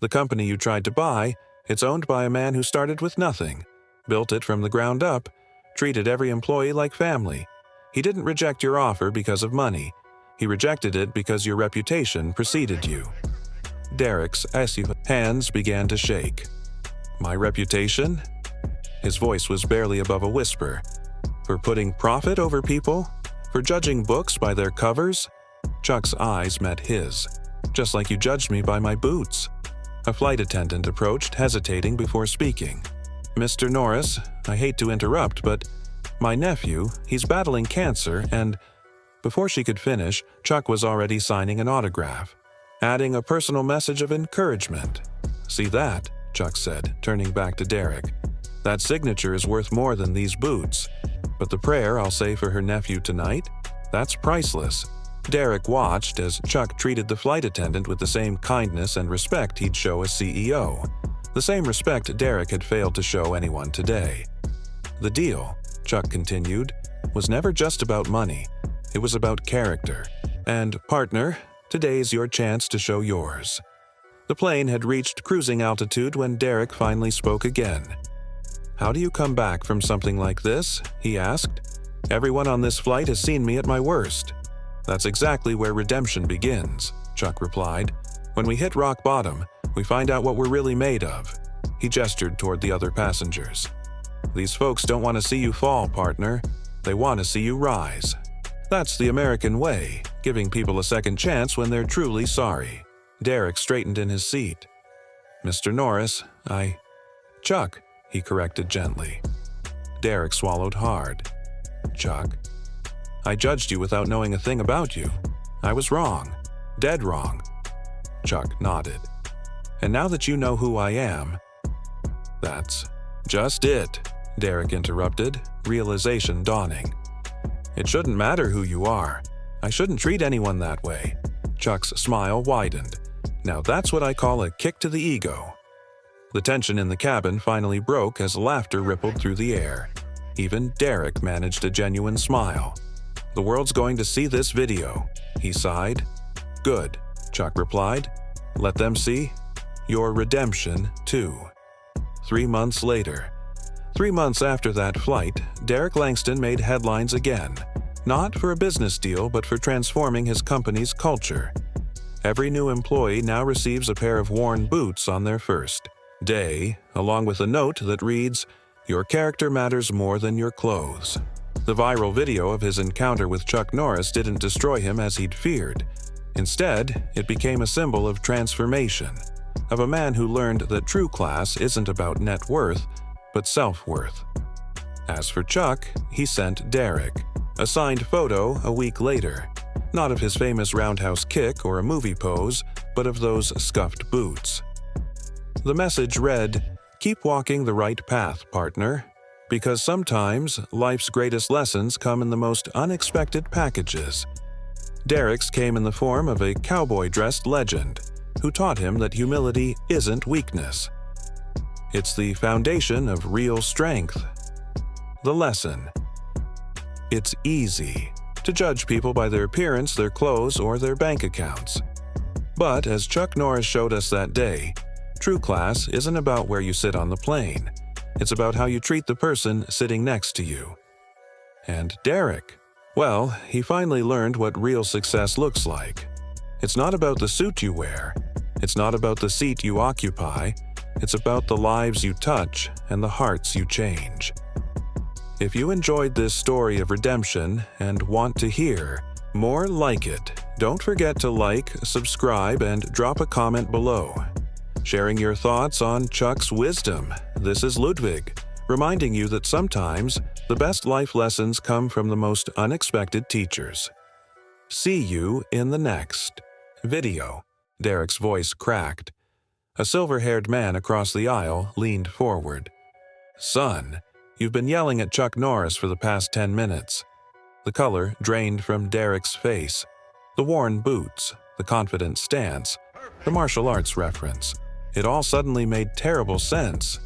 The company you tried to buy, it's owned by a man who started with nothing, built it from the ground up, treated every employee like family. He didn't reject your offer because of money. He rejected it because your reputation preceded you." Derek's hands began to shake. "My reputation?" His voice was barely above a whisper. "For putting profit over people? For judging books by their covers?" Chuck's eyes met his. "Just like you judged me by my boots." A flight attendant approached, hesitating before speaking. "Mr. Norris, I hate to interrupt, but my nephew, he's battling cancer and—" Before she could finish, Chuck was already signing an autograph, adding a personal message of encouragement. "See that?" Chuck said, turning back to Derek. "That signature is worth more than these boots. But the prayer I'll say for her nephew tonight? That's priceless." Derek watched as Chuck treated the flight attendant with the same kindness and respect he'd show a CEO. The same respect Derek had failed to show anyone today. "The deal," Chuck continued, "was never just about money. It was about character. And, partner, today's your chance to show yours." The plane had reached cruising altitude when Derek finally spoke again. "How do you come back from something like this?" he asked. "Everyone on this flight has seen me at my worst." "That's exactly where redemption begins," Chuck replied. "When we hit rock bottom, we find out what we're really made of." He gestured toward the other passengers. "These folks don't want to see you fall, partner. They want to see you rise. That's the American way, giving people a second chance when they're truly sorry." Derek straightened in his seat. "Mr. Norris, Chuck," he corrected gently. Derek swallowed hard. "Chuck, I judged you without knowing a thing about you. I was wrong. Dead wrong." Chuck nodded. "And now that you know who I am—" "That's just it," Derek interrupted, realization dawning. "It shouldn't matter who you are. I shouldn't treat anyone that way." Chuck's smile widened. "Now that's what I call a kick to the ego." The tension in the cabin finally broke as laughter rippled through the air. Even Derek managed a genuine smile. "The world's going to see this video," he sighed. "Good," Chuck replied. "Let them see your redemption, too." 3 months later. 3 months after that flight, Derek Langston made headlines again, not for a business deal but for transforming his company's culture. Every new employee now receives a pair of worn boots on their first day, along with a note that reads, "Your character matters more than your clothes." The viral video of his encounter with Chuck Norris didn't destroy him as he'd feared. Instead, it became a symbol of transformation, of a man who learned that true class isn't about net worth, but self-worth. As for Chuck, he sent Derek a signed photo a week later, not of his famous roundhouse kick or a movie pose, but of those scuffed boots. The message read, "Keep walking the right path, partner, because sometimes life's greatest lessons come in the most unexpected packages." Derek's came in the form of a cowboy-dressed legend who taught him that humility isn't weakness. It's the foundation of real strength. The lesson: it's easy to judge people by their appearance, their clothes, or their bank accounts. But as Chuck Norris showed us that day, true class isn't about where you sit on the plane. It's about how you treat the person sitting next to you. And Derek, well, he finally learned what real success looks like. It's not about the suit you wear. It's not about the seat you occupy. It's about the lives you touch and the hearts you change. If you enjoyed this story of redemption and want to hear more like it, don't forget to like, subscribe, and drop a comment below. Sharing your thoughts on Chuck's wisdom, this is Ludwig, reminding you that sometimes the best life lessons come from the most unexpected teachers. See you in the next video. Derek's voice cracked. A silver-haired man across the aisle leaned forward. "Son, you've been yelling at Chuck Norris for the past 10 minutes. The color drained from Derek's face. The worn boots, the confident stance, the martial arts reference. It all suddenly made terrible sense.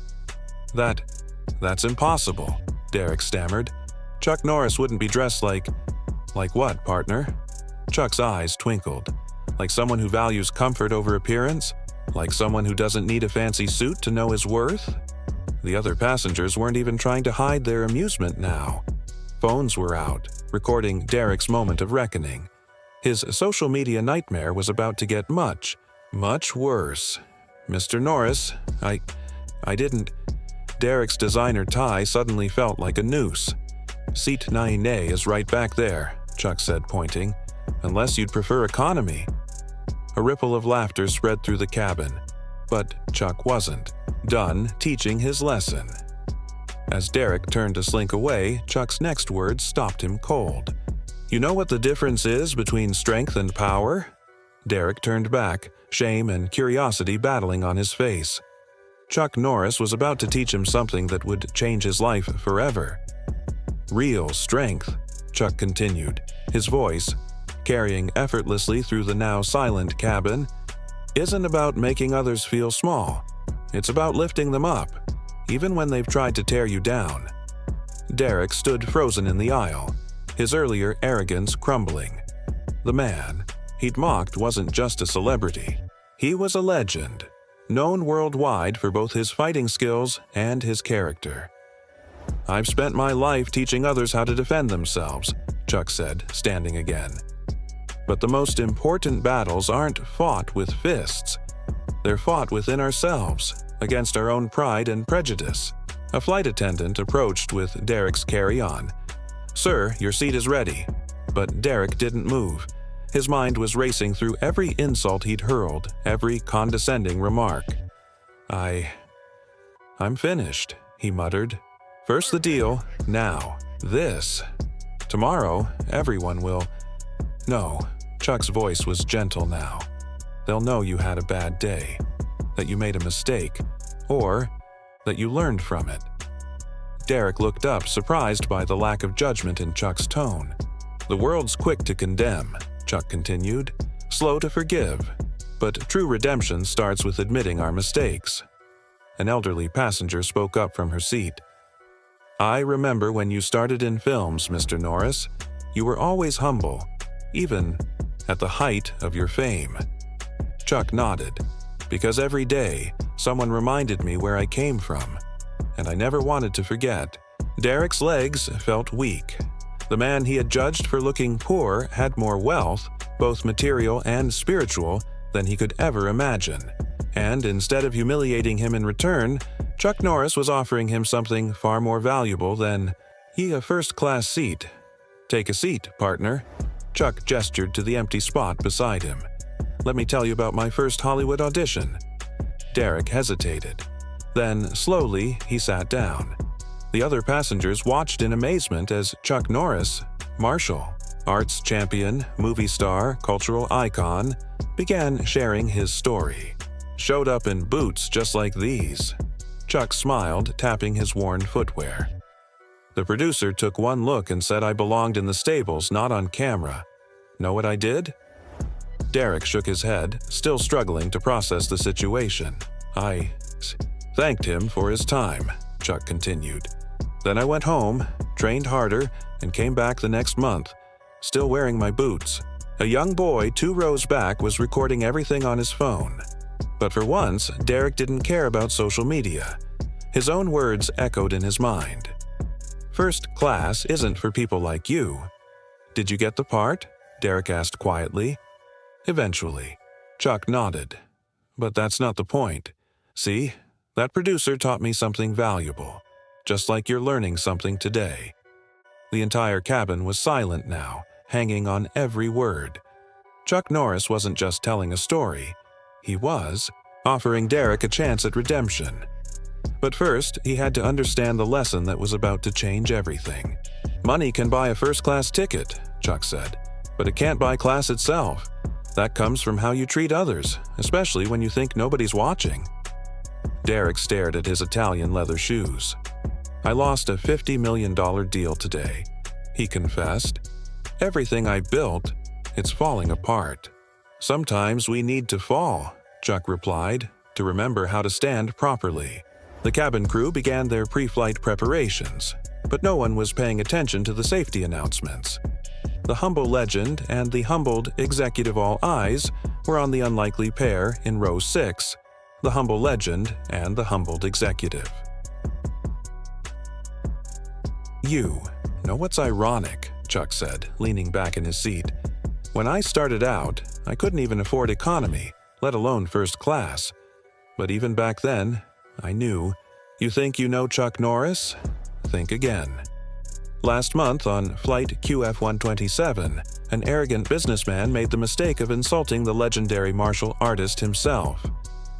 That's impossible," Derek stammered. "Chuck Norris wouldn't be dressed like what, partner?" Chuck's eyes twinkled. "Like someone who values comfort over appearance? Like someone who doesn't need a fancy suit to know his worth? The other passengers weren't even trying to hide their amusement now. Phones were out, recording Derek's moment of reckoning. His social media nightmare was about to get much, much worse. Mr. Norris, I didn't... Derek's designer tie suddenly felt like a noose. Seat 9A is right back there, Chuck said, pointing. Unless you'd prefer economy. A ripple of laughter spread through the cabin, but Chuck wasn't done teaching his lesson. As Derek turned to slink away, Chuck's next words stopped him cold. You know what the difference is between strength and power? Derek turned back, shame and curiosity battling on his face. Chuck Norris was about to teach him something that would change his life forever. Real strength, Chuck continued, his voice, carrying effortlessly through the now silent cabin, isn't about making others feel small. It's about lifting them up, even when they've tried to tear you down. Derek stood frozen in the aisle, his earlier arrogance crumbling. The man he'd mocked wasn't just a celebrity. He was a legend, known worldwide for both his fighting skills and his character. I've spent my life teaching others how to defend themselves, Chuck said, standing again. But the most important battles aren't fought with fists. They're fought within ourselves, against our own pride and prejudice. A flight attendant approached with Derek's carry-on. Sir, your seat is ready. But Derek didn't move. His mind was racing through every insult he'd hurled, every condescending remark. I'm finished, he muttered. First the deal, now this. Tomorrow, everyone will... No, Chuck's voice was gentle now. They'll know you had a bad day, that you made a mistake, or that you learned from it. Derek looked up, surprised by the lack of judgment in Chuck's tone. The world's quick to condemn, Chuck continued, slow to forgive. But true redemption starts with admitting our mistakes. An elderly passenger spoke up from her seat. I remember when you started in films, Mr. Norris. You were always humble, even at the height of your fame. Chuck nodded, because every day someone reminded me where I came from, and I never wanted to forget. Derek's legs felt weak. The man he had judged for looking poor had more wealth, both material and spiritual, than he could ever imagine. And instead of humiliating him in return, Chuck Norris was offering him something far more valuable than a first-class seat. Take a seat, partner. Chuck gestured to the empty spot beside him. Let me tell you about my first Hollywood audition. Derek hesitated. Then, slowly, he sat down. The other passengers watched in amazement as Chuck Norris, Marshall, arts champion, movie star, cultural icon, began sharing his story. Showed up in boots just like these. Chuck smiled, tapping his worn footwear. The producer took one look and said I belonged in the stables, not on camera. Know what I did? Derek shook his head, still struggling to process the situation. I thanked him for his time, Chuck continued. Then I went home, trained harder, and came back the next month, still wearing my boots. A young boy 2 rows back was recording everything on his phone. But for once, Derek didn't care about social media. His own words echoed in his mind. First class isn't for people like you. Did you get the part? Derek asked quietly. Eventually. Chuck nodded. But that's not the point. See, that producer taught me something valuable, just like you're learning something today. The entire cabin was silent now, hanging on every word. Chuck Norris wasn't just telling a story. He was offering Derek a chance at redemption. But first, he had to understand the lesson that was about to change everything. Money can buy a first-class ticket, Chuck said, but it can't buy class itself. That comes from how you treat others, especially when you think nobody's watching. Derek stared at his Italian leather shoes. I lost a $50 million deal today, he confessed. Everything I built, it's falling apart. Sometimes we need to fall, Chuck replied, to remember how to stand properly. The cabin crew began their pre-flight preparations, but no one was paying attention to the safety announcements. The humble legend and the humbled executive all eyes were on the unlikely pair in row 6, the humble legend and the humbled executive. You know what's ironic, Chuck said, leaning back in his seat. When I started out, I couldn't even afford economy, let alone first class. But even back then, I knew. You think you know Chuck Norris? Think again. Last month on Flight QF-127, an arrogant businessman made the mistake of insulting the legendary martial artist himself.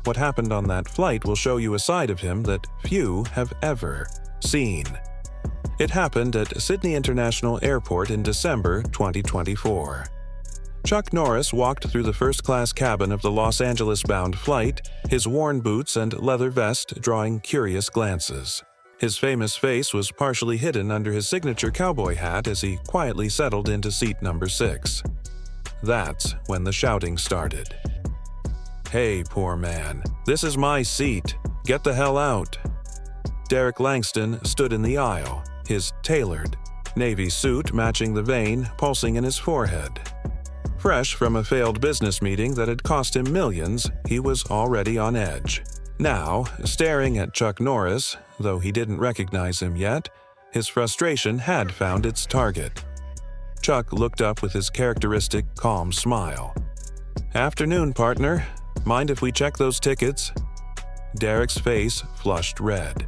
What happened on that flight will show you a side of him that few have ever seen. It happened at Sydney International Airport in December 2024. Chuck Norris walked through the first-class cabin of the Los Angeles-bound flight, his worn boots and leather vest drawing curious glances. His famous face was partially hidden under his signature cowboy hat as he quietly settled into seat number 6. That's when the shouting started. "Hey, poor man, this is my seat. Get the hell out." Derek Langston stood in the aisle, his tailored navy suit matching the vein pulsing in his forehead. Fresh from a failed business meeting that had cost him millions, he was already on edge. Now, staring at Chuck Norris, though he didn't recognize him yet, his frustration had found its target. Chuck looked up with his characteristic calm smile. "Afternoon, partner. Mind if we check those tickets?" Derek's face flushed red.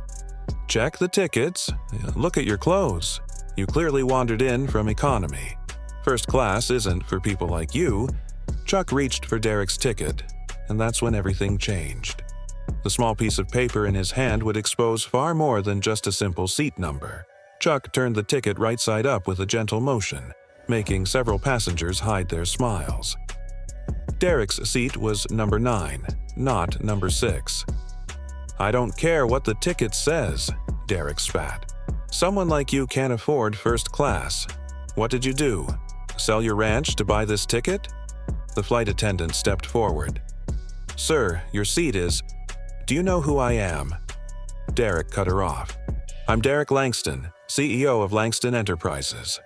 "Check the tickets? Look at your clothes. You clearly wandered in from economy. First class isn't for people like you." Chuck reached for Derek's ticket, and that's when everything changed. The small piece of paper in his hand would expose far more than just a simple seat number. Chuck turned the ticket right side up with a gentle motion, making several passengers hide their smiles. Derek's seat was number 9, not number 6. "I don't care what the ticket says," Derek spat. "Someone like you can't afford first class. What did you do? Sell your ranch to buy this ticket?" The flight attendant stepped forward. "Sir, your seat is—" "Do you know who I am?" Derek cut her off. "I'm Derek Langston, CEO of Langston Enterprises."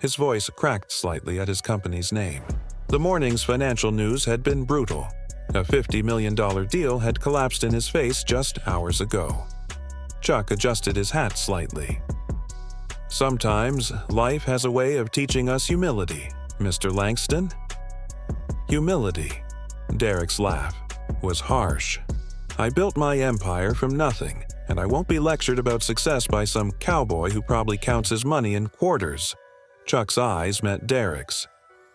His voice cracked slightly at his company's name. The morning's financial news had been brutal. A $50 million deal had collapsed in his face just hours ago. Chuck adjusted his hat slightly. "Sometimes life has a way of teaching us humility, Mr. Langston." Humility. Derek's laugh was harsh. "I built my empire from nothing, and I won't be lectured about success by some cowboy who probably counts his money in quarters." Chuck's eyes met Derek's.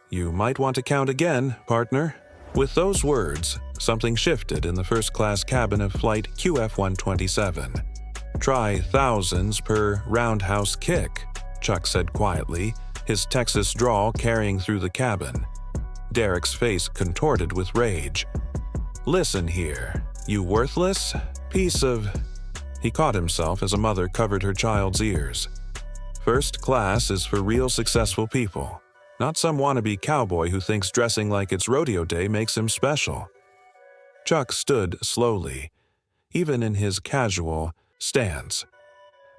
"You might want to count again, partner." With those words, something shifted in the first-class cabin of Flight QF-127. "Try thousands per roundhouse kick," Chuck said quietly, his Texas drawl carrying through the cabin. Derek's face contorted with rage. "Listen here, you worthless piece of—" He caught himself as a mother covered her child's ears. "First class is for real successful people, not some wannabe cowboy who thinks dressing like it's rodeo day makes him special." Chuck stood slowly, even in his casual stance.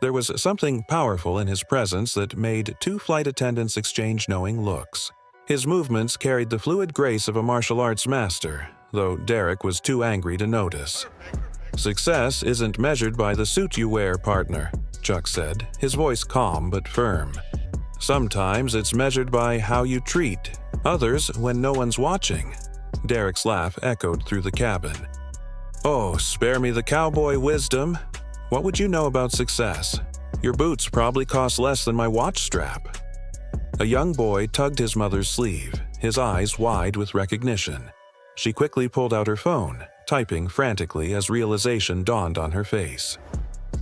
There was something powerful in his presence that made two flight attendants exchange knowing looks. His movements carried the fluid grace of a martial arts master, though Derek was too angry to notice. "Success isn't measured by the suit you wear, partner," Chuck said, his voice calm but firm. "Sometimes it's measured by how you treat others when no one's watching." Derek's laugh echoed through the cabin. "Oh, spare me the cowboy wisdom. What would you know about success? Your boots probably cost less than my watch strap." A young boy tugged his mother's sleeve, his eyes wide with recognition. She quickly pulled out her phone, typing frantically as realization dawned on her face.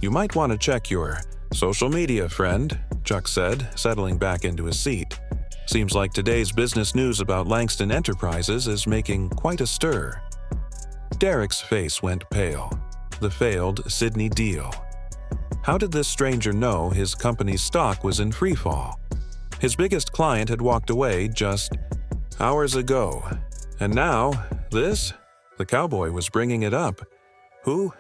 "You might want to check your social media, friend," Chuck said, settling back into his seat. "Seems like today's business news about Langston Enterprises is making quite a stir." Derek's face went pale. The failed Sydney deal. How did this stranger know his company's stock was in freefall? His biggest client had walked away just hours ago. And now, this? The cowboy was bringing it up. Who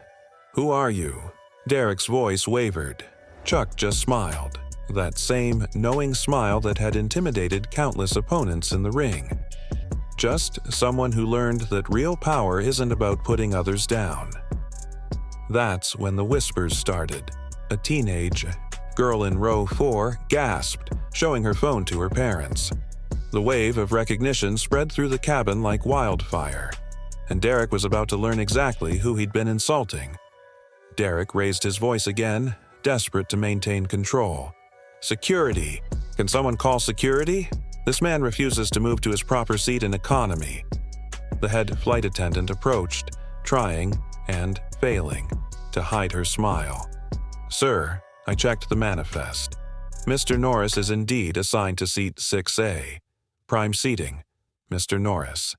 are you?" Derek's voice wavered. Chuck just smiled, that same knowing smile that had intimidated countless opponents in the ring. Just someone who learned that real power isn't about putting others down. That's when the whispers started. A teenage girl in row 4 gasped, showing her phone to her parents. The wave of recognition spread through the cabin like wildfire, and Derek was about to learn exactly who he'd been insulting. Derek raised his voice again, desperate to maintain control. "Security! Can someone call security? This man refuses to move to his proper seat in economy." The head flight attendant approached, trying and failing to hide her smile. "Sir, I checked the manifest. Mr. Norris is indeed assigned to seat 6A. Prime seating, Mr. Norris."